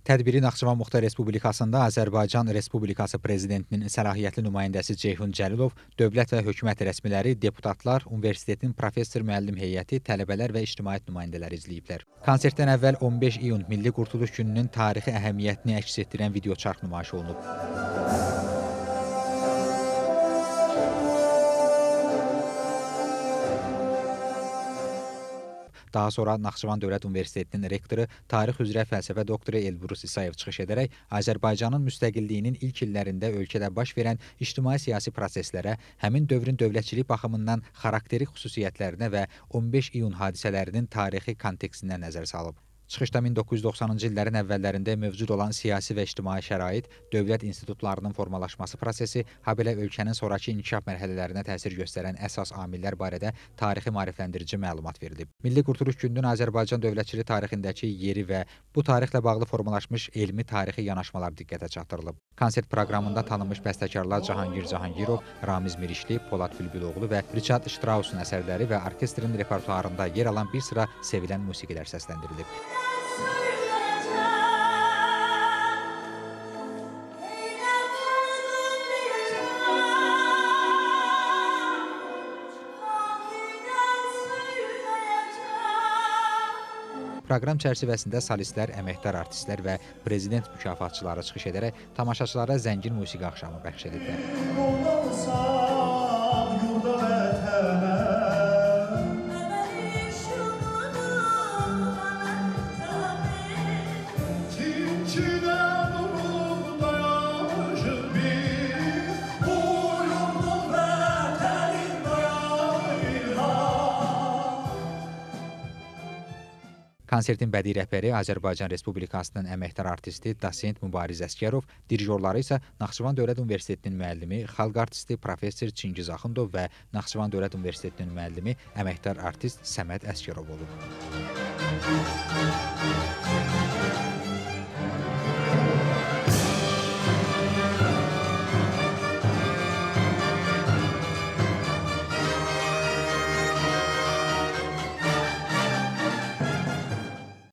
Tədbiri Naxçıvan Muxtar Respublikasında Azərbaycan Respublikası Prezidentinin səlahiyyətli nümayəndəsi Ceyhun Cəlilov, dövlət və hökumət rəsmiləri, deputatlar, universitetin professor müəllim heyəti, tələbələr və ictimaiyyət nümayəndələri izləyiblər. Konsertdən əvvəl 15 iyun Milli Qurtuluş Gününün tarixi əhəmiyyətini əks etdirən videoçarx nümayiş olunub. Daha sonra Naxçıvan Dövlət Universitetinin rektoru, tarix üzrə fəlsəfə doktoru Elbrus İsayev çıxış edərək Azərbaycanın müstəqilliyinin ilk illərində ölkədə baş verən ictimai-siyasi proseslərə, həmin dövrün dövlətçilik baxımından xarakterik xüsusiyyətlərinə və 15 iyun hadisələrinin tarixi kontekstindən nəzər salıb. Çıxışda 1990-cı illərin əvvəllərində mövcud olan siyasi və ictimai şərait, dövlət institutlarının formalaşması prosesi, habelə ölkənin sonrakı inkişaf mərhələlərinə təsir göstərən əsas amillər barədə tarixi maarifləndirici məlumat verilib. Milli Qurtuluş Gününün Azərbaycan dövlətçilik tarixindəki yeri və bu tarixlə bağlı formalaşmış elmi tarixi yanaşmalar diqqətə çatdırılıb. Konsert proqramında tanınmış bəstəkarlar Cahangir Cahangirov, Ramiz Mirişli, Polad Bülbüloğlu və Richard Strauss'un əsərləri və orkestrin repertuarında yer alan bir sıra sevilən musiqilər səsləndirilib. Proqram çərçivəsində solistlər, əməkdar artistlər və prezident mükafatçıları çıxış edərək tamaşaçılara zəngin musiqi axşamı bəxş ediblər. Konsertin bədii rəhbəri Azərbaycan Respublikasının əməkdar artisti Dosent Mübariz Əsgərov, dirijorları isə Naxçıvan Dövlət Universitetinin müəllimi, xalq artisti professor Çingiz Axundov və Naxçıvan Dövlət Universitetinin müəllimi, əməkdar artist Səməd Əsgərov olub.